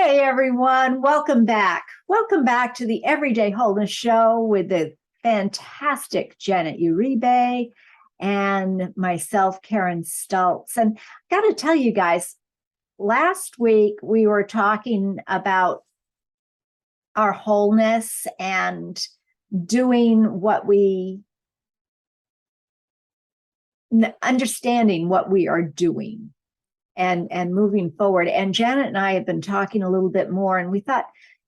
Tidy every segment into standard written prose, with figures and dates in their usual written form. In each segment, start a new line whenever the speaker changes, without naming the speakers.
Hey everyone, welcome back. Welcome back to the Everyday Wholeness Show with the fantastic Janet Uribe and myself, Karen Stultz. And I got to tell you guys, last week we were talking about our wholeness and doing understanding what we are doing and moving forward. And Janet and I have been talking a little bit more, and we thought,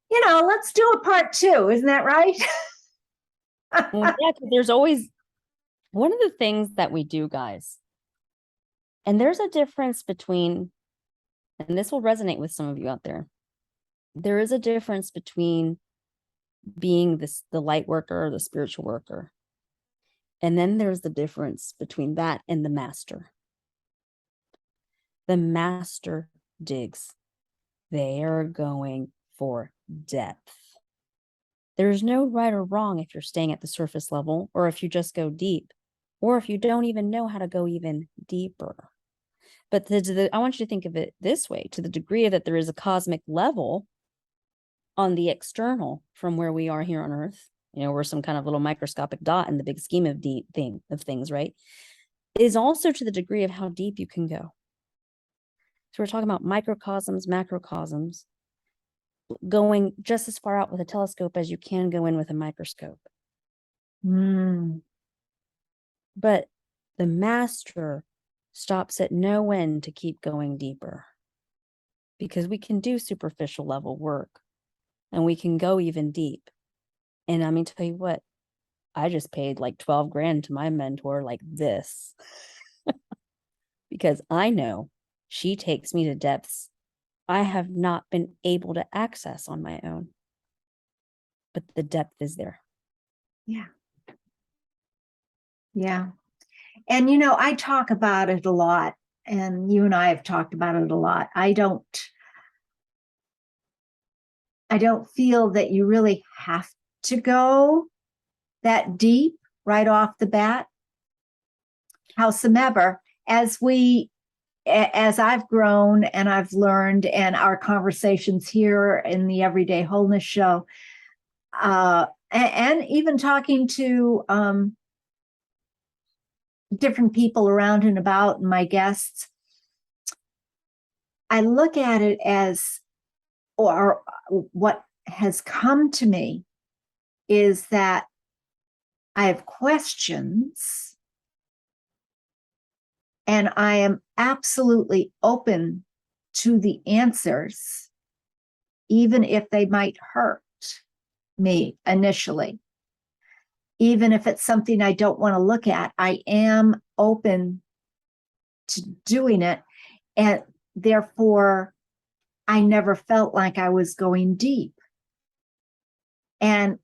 let's do a part two. Isn't that right?
Well, yeah, 'cause there's always one of the things that we do, guys, and there's a difference between, and this will resonate with some of you out there. There is a difference between being the light worker or the spiritual worker. And then there's the difference between that and the master. The master digs. They are going for depth. There's no right or wrong if you're staying at the surface level, or if you just go deep, or if you don't even know how to go even deeper. But I want you to think of it this way: to the degree that there is a cosmic level on the external from where we are here on Earth, we're some kind of little microscopic dot in the big scheme of things, right? Is also to the degree of how deep you can go. So we're talking about microcosms, macrocosms, going just as far out with a telescope as you can go in with a microscope. But the master stops at no end to keep going deeper, because we can do superficial level work and we can go even deep. And I mean, tell you what, I just paid like 12 grand to my mentor like this because I know she takes me to depths I have not been able to access on my own. But the depth is there.
Yeah. Yeah. And, I talk about it a lot, and you and I have talked about it a lot. I don't feel that you really have to go that deep right off the bat. Howsoever, as I've grown and I've learned, and our conversations here in the Everyday Wholeness Show, and even talking to different people around and about, and my guests, I look at it as, or what has come to me is that I have questions, and I am absolutely open to the answers, even if they might hurt me initially. Even if it's something I don't want to look at, I am open to doing it. And therefore, I never felt like I was going deep. And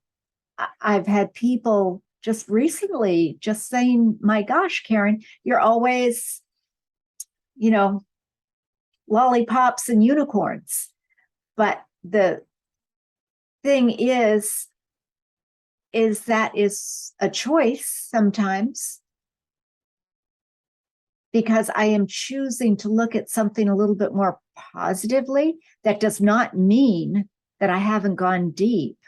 I've had people just recently just saying, my gosh, Karen, you're always, lollipops and unicorns. But the thing is that is a choice sometimes, because I am choosing to look at something a little bit more positively. That does not mean that I haven't gone deep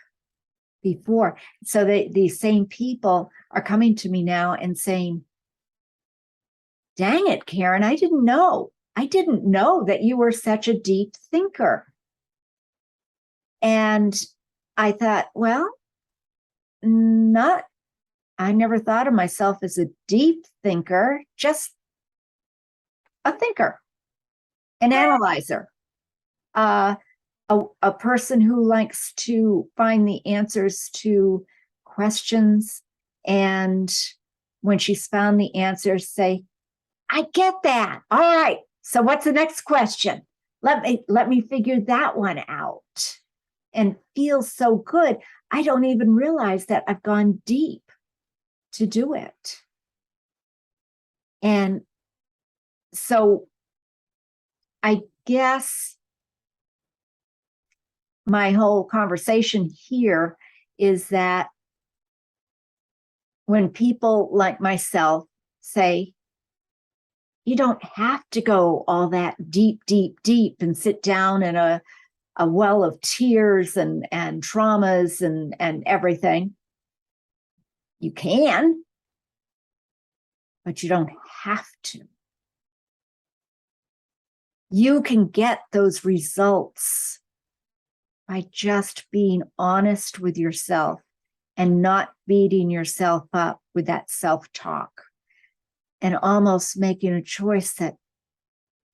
before. So these same people are coming to me now and saying, dang it, Karen, I didn't know that you were such a deep thinker. And I thought, well, I never thought of myself as a deep thinker, just a thinker, an analyzer, a person who likes to find the answers to questions, and when she's found the answers, say, I get that. All right. So what's the next question? Let me figure that one out. And feels so good. I don't even realize that I've gone deep to do it. And so I guess my whole conversation here is that when people like myself say, you don't have to go all that deep and sit down in a a well of tears and traumas and everything. You can, but you don't have to. You can get those results by just being honest with yourself and not beating yourself up with that self-talk, and almost making a choice that,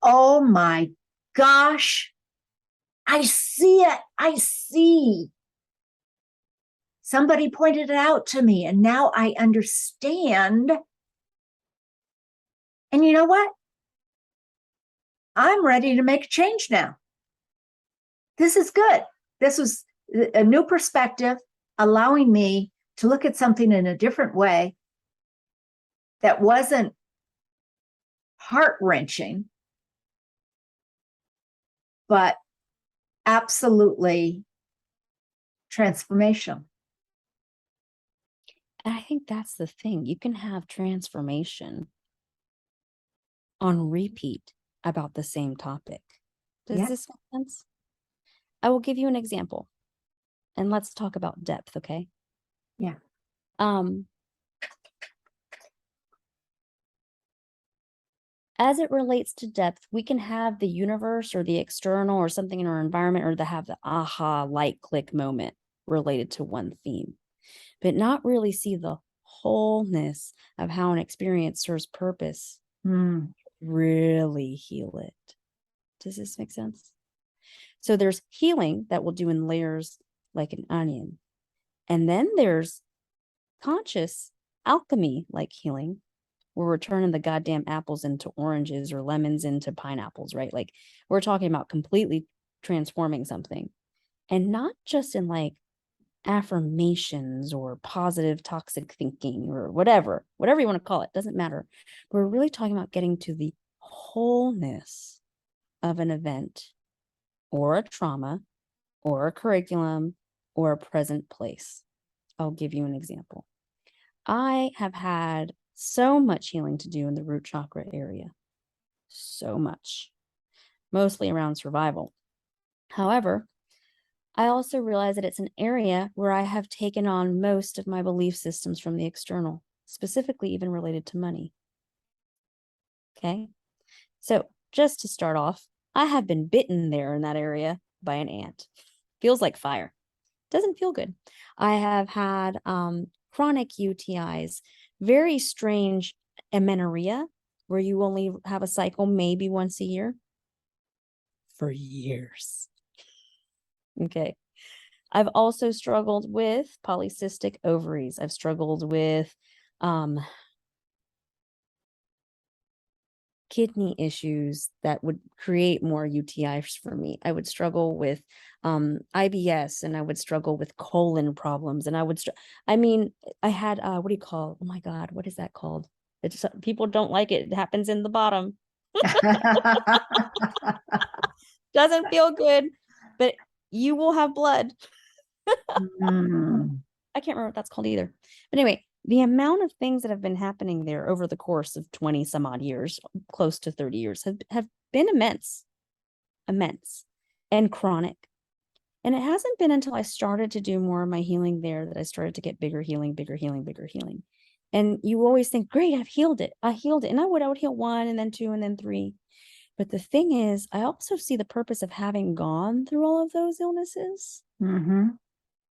oh my gosh, I see it. I see. Somebody pointed it out to me, and now I understand. And you know what? I'm ready to make a change now. This is good. This was a new perspective, allowing me to look at something in a different way that wasn't heart-wrenching, but absolutely transformational.
And I think that's the thing. You can have transformation on repeat about the same topic. Does
Yeah.
this make sense? I will give you an example, and let's talk about depth, okay?
Yeah.
As it relates to depth, we can have the universe or the external or something in our environment, or to have the aha light click moment related to one theme, but not really see the wholeness of how an experience serves purpose. Really heal it. Does this make sense? So there's healing that we'll do in layers like an onion. And then there's conscious alchemy like healing, where we're turning the goddamn apples into oranges or lemons into pineapples, right? Like we're talking about completely transforming something, and not just in like affirmations or positive toxic thinking or whatever you want to call it, doesn't matter. We're really talking about getting to the wholeness of an event or a trauma or a curriculum or a present place. I'll give you an example. I have had so much healing to do in the root chakra area. So much. Mostly around survival. However, I also realize that it's an area where I have taken on most of my belief systems from the external, specifically even related to money. Okay? So just to start off, I have been bitten there in that area by an ant. Feels like fire. Doesn't feel good. I have had chronic UTIs, very strange amenorrhea, where you only have a cycle maybe once a year for years. Okay. I've also struggled with polycystic ovaries. I've struggled with kidney issues that would create more UTIs for me. I would struggle with IBS, and I would struggle with colon problems, and I would I had what do you call, oh my god, what is that called? It's people don't like it. It happens in the bottom. Doesn't feel good, but you will have blood. I can't remember what that's called either. But anyway, the amount of things that have been happening there over the course of 20 some odd years, close to 30 years, have been immense and chronic. And it hasn't been until I started to do more of my healing there that I started to get bigger healing. And you always think, great, I've healed it. And I would heal 1 and then 2 and then 3. But the thing is, I also see the purpose of having gone through all of those illnesses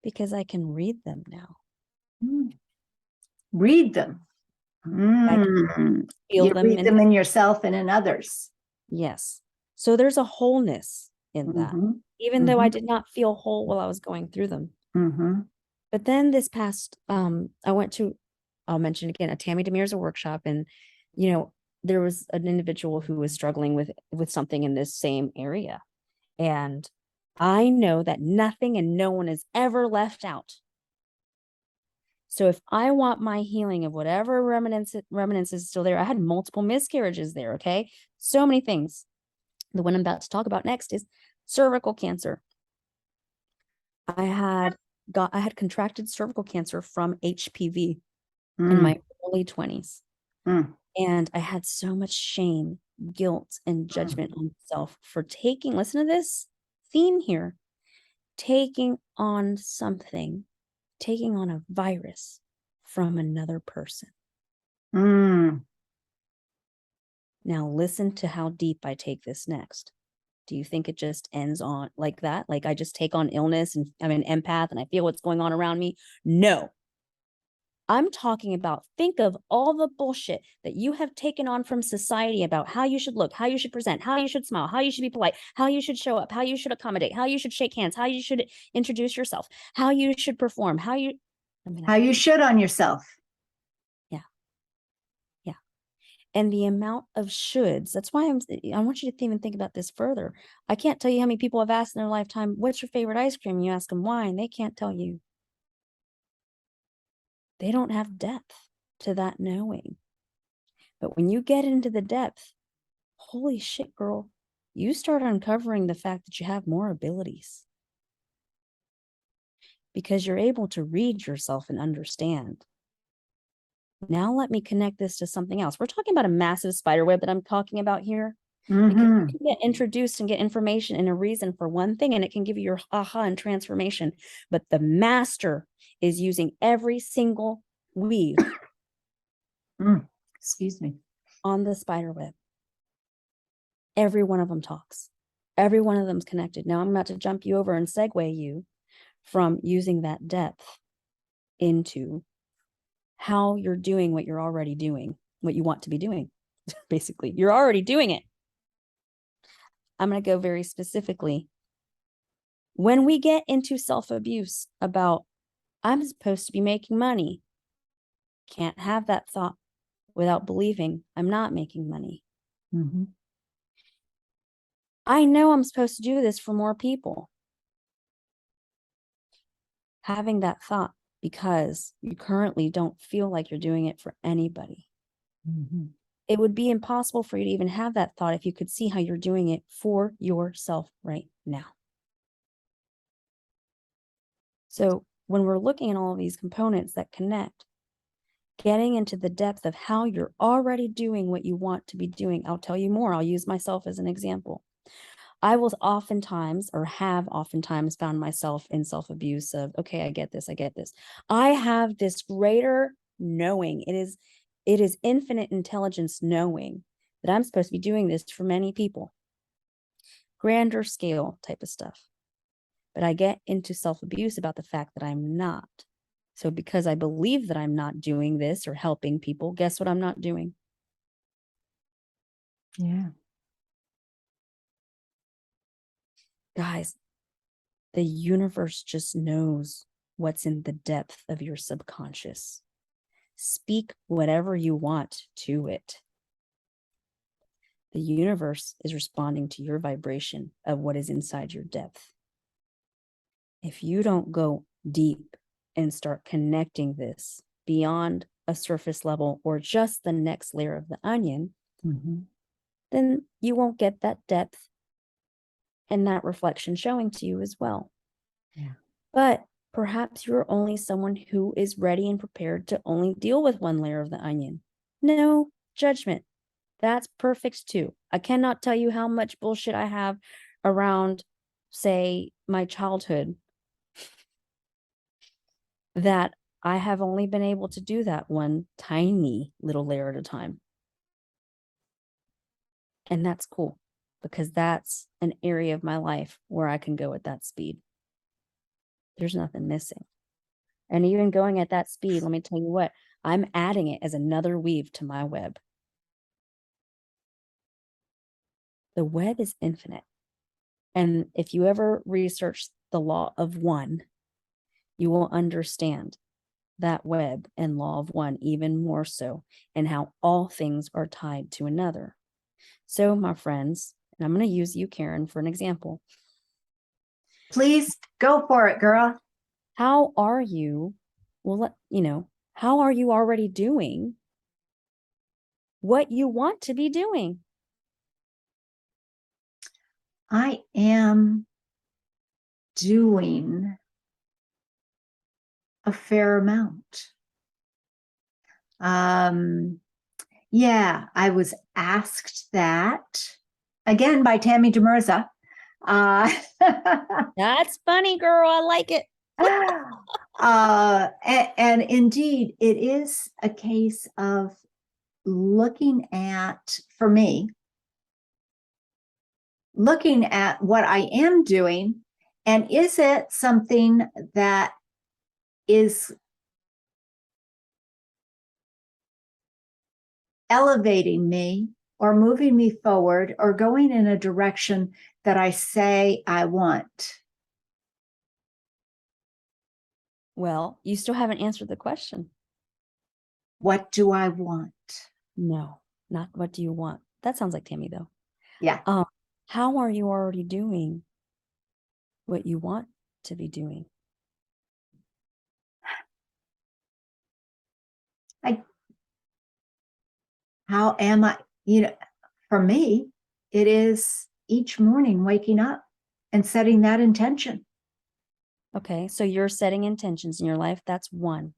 because I can read them now.
Read them.
I can feel
You
them
read them in yourself and in others.
Yes. So there's a wholeness in that, even though I did not feel whole while I was going through them. But then this past, I went to, I'll mention again, a Tammy Demirza workshop, and there was an individual who was struggling with something in this same area, and I know that nothing and no one is ever left out. So if I want my healing of whatever remnants is still there, I had multiple miscarriages there. Okay, so many things. The one I'm about to talk about next is cervical cancer. I had contracted cervical cancer from HPV in my early 20s. And I had so much shame, guilt, and judgment on myself for taking, listen to this theme here, taking on something, taking on a virus from another person.
Mm.
Now listen to how deep I take this next. Do you think it just ends on like that? Like I just take on illness and I'm an empath and I feel what's going on around me? No. I'm talking about, think of all the bullshit that you have taken on from society about how you should look, how you should present, how you should smile, how you should be polite, how you should show up, how you should accommodate, how you should shake hands, how you should introduce yourself, how you should perform, how you
should on yourself.
Yeah. And the amount of shoulds, that's why I want you to even think about this further. I can't tell you how many people have asked in their lifetime, what's your favorite ice cream? And you ask them why, and they can't tell you. They don't have depth to that knowing. But when you get into the depth, holy shit, girl, you start uncovering the fact that you have more abilities. Because you're able to read yourself and understand. Now let me connect this to something else. We're talking about a massive spider web that I'm talking about here. Because you can get introduced and get information and a reason for one thing, and it can give you your aha and transformation. But the master is using every single weave
Excuse me.
on the spider web. Every one of them talks. Every one of them's connected. Now I'm about to jump you over and segue you from using that depth into how you're doing what you're already doing, what you want to be doing. Basically, you're already doing it. I'm going to go very specifically. When we get into self-abuse about, I'm supposed to be making money, can't have that thought without believing I'm not making money.
Mm-hmm.
I know I'm supposed to do this for more people. Having that thought because you currently don't feel like you're doing it for anybody.
Mm-hmm.
It would be impossible for you to even have that thought if you could see how you're doing it for yourself right now. So when we're looking at all of these components that connect, getting into the depth of how you're already doing what you want to be doing. I'll tell you more. I'll use myself as an example. I will oftentimes or have oftentimes found myself in self-abuse of, okay, I get this. I have this greater knowing. It is infinite intelligence knowing that I'm supposed to be doing this for many people. Grander scale type of stuff. But I get into self-abuse about the fact that I'm not. So because I believe that I'm not doing this or helping people, guess what I'm not doing?
Yeah.
Guys, the universe just knows what's in the depth of your subconscious. Speak whatever you want to it. The universe is responding to your vibration of what is inside your depth. If you don't go deep and start connecting this beyond a surface level or just the next layer of the onion, then you won't get that depth and that reflection showing to you as well.
Yeah.
But perhaps you're only someone who is ready and prepared to only deal with one layer of the onion. No judgment. That's perfect too. I cannot tell you how much bullshit I have around, say, my childhood that I have only been able to do that one tiny little layer at a time. And that's cool because that's an area of my life where I can go at that speed. There's nothing missing. And even going at that speed, let me tell you what, I'm adding it as another weave to my web. The web is infinite. And if you ever research the law of one, you will understand that web and law of one even more so, and how all things are tied to another. So, my friends, and I'm going to use you, Karen, for an example.
Please go for it, girl.
How are you? Well, how are you already doing what you want to be doing?
I am doing a fair amount. Yeah, I was asked that again by Tammy Demirza
That's funny, girl. I like it.
And indeed, it is a case of looking at, for me, looking at what I am doing, and is it something that is elevating me or moving me forward or going in a direction that I say I want?
Well, you still haven't answered the question.
What do I want?
No, not what do you want. That sounds like Tammy, though.
Yeah.
How are you already doing what you want to be doing?
How am I? For me, it is each morning waking up and setting that intention.
Okay, so you're setting intentions in your life. That's one.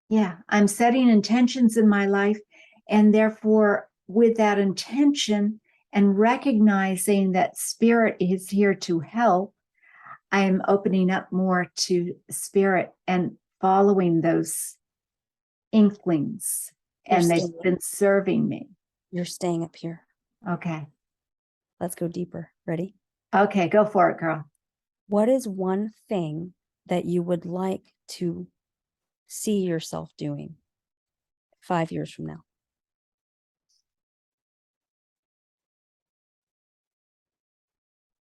Yeah, I'm setting intentions in my life. And therefore, with that intention and recognizing that spirit is here to help, I am opening up more to spirit and following those inklings. And they've been serving me.
You're staying up here.
Okay.
Let's go deeper. Ready?
Okay, go for it, girl.
What is one thing that you would like to see yourself doing 5 years from now?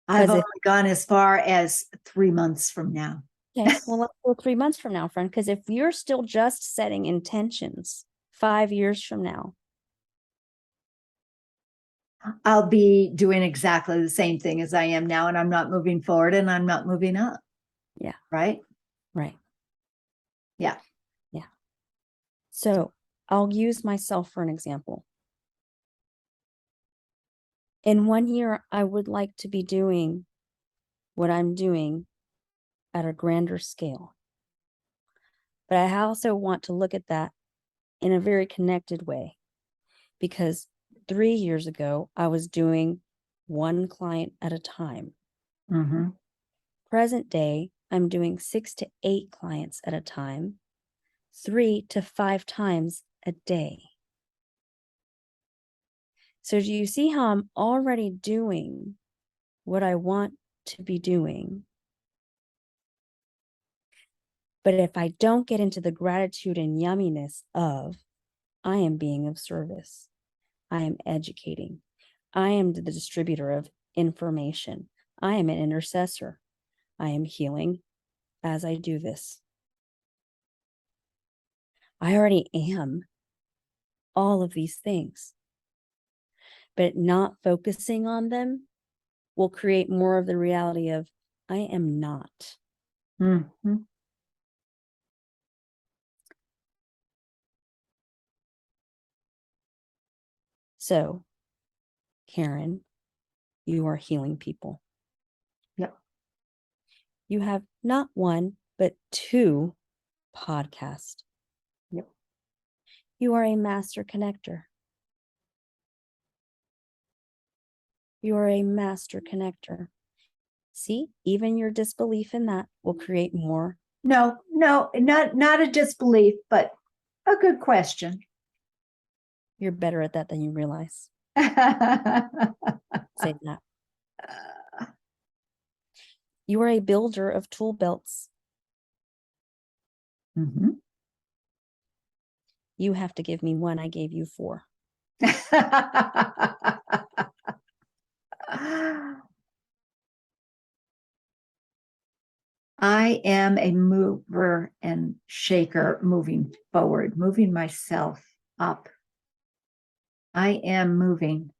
I've only gone as far as 3 months from now.
Okay, well, let's go 3 months from now, friend, because if you're still just setting intentions 5 years from now,
I'll be doing exactly the same thing as I am now, and I'm not moving forward and I'm not moving up.
Yeah.
Right?
Right.
Yeah.
Yeah. So I'll use myself for an example. In 1 year, I would like to be doing what I'm doing at a grander scale. But I also want to look at that in a very connected way, because 3 years ago, I was doing one client at a time.
Mm-hmm.
Present day, I'm doing 6 to 8 clients at a time, 3 to 5 times a day. So do you see how I'm already doing what I want to be doing? But if I don't get into the gratitude and yumminess of, I am being of service, I am educating, I am the distributor of information, I am an intercessor, I am healing as I do this. I already am all of these things, but not focusing on them will create more of the reality of, I am not.
Mm-hmm.
So, Karen, you are healing people.
Yep.
You have not one, but 2 podcasts.
Yep.
You are a master connector. You are a master connector. See, even your disbelief in that will create more.
No, not a disbelief, but a good question.
You're better at that than you realize. Say that. You are a builder of tool belts.
Mm-hmm.
You have to give me 1. I gave you 4.
I am a mover and shaker, moving forward, moving myself up. I am moving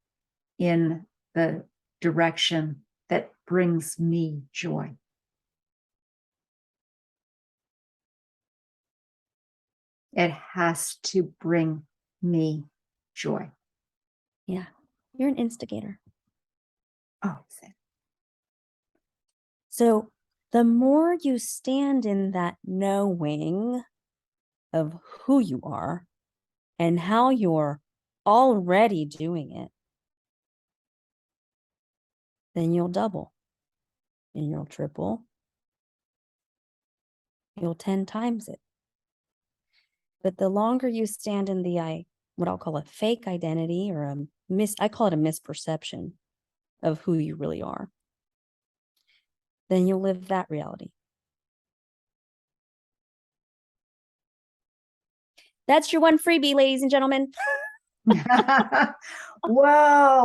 in the direction that brings me joy. It has to bring me joy.
Yeah, you're an instigator.
Oh,
so the more you stand in that knowing of who you are and how you're already doing it, then you'll double. and you'll triple, you'll 10 times it. But the longer you stand in the what I'll call a fake identity, or I call it a misperception of who you really are, then you'll live that reality. That's your one freebie, ladies and gentlemen.
Whoa.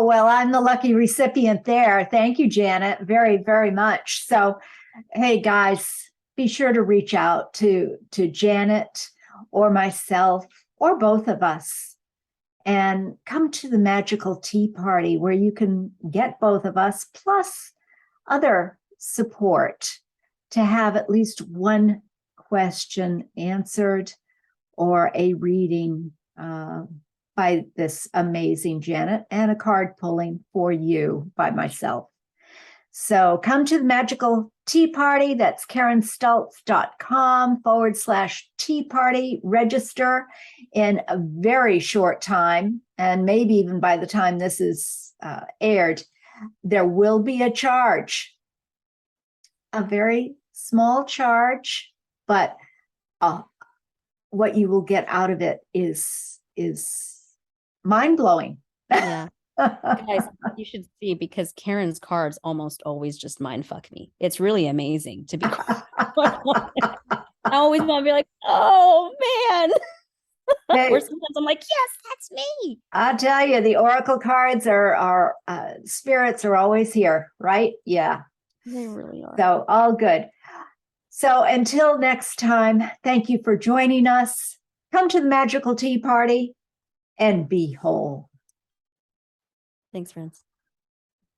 Well, I'm the lucky recipient there. Thank you, Janet, very, very much. So, hey, guys, be sure to reach out to Janet or myself or both of us and come to the magical tea party where you can get both of us plus other support to have at least one question answered or a reading by this amazing Janet and a card pulling for you by myself. So come to the magical tea party. That's KarenStultz.com/tea party. Register in a very short time. And maybe even by the time this is aired, there will be a charge, a very small charge, but what you will get out of it is mind-blowing.
Yeah. Guys, you should see, because Karen's cards almost always just mind fuck me. It's really amazing to be I always want to be like, oh man.
Hey,
or sometimes I'm like, yes, that's me.
I'll tell you, the oracle cards are spirits are always here, right? Yeah.
They really are.
So all good. So until next time, thank you for joining us. Come to the magical tea party and be whole.
Thanks, friends.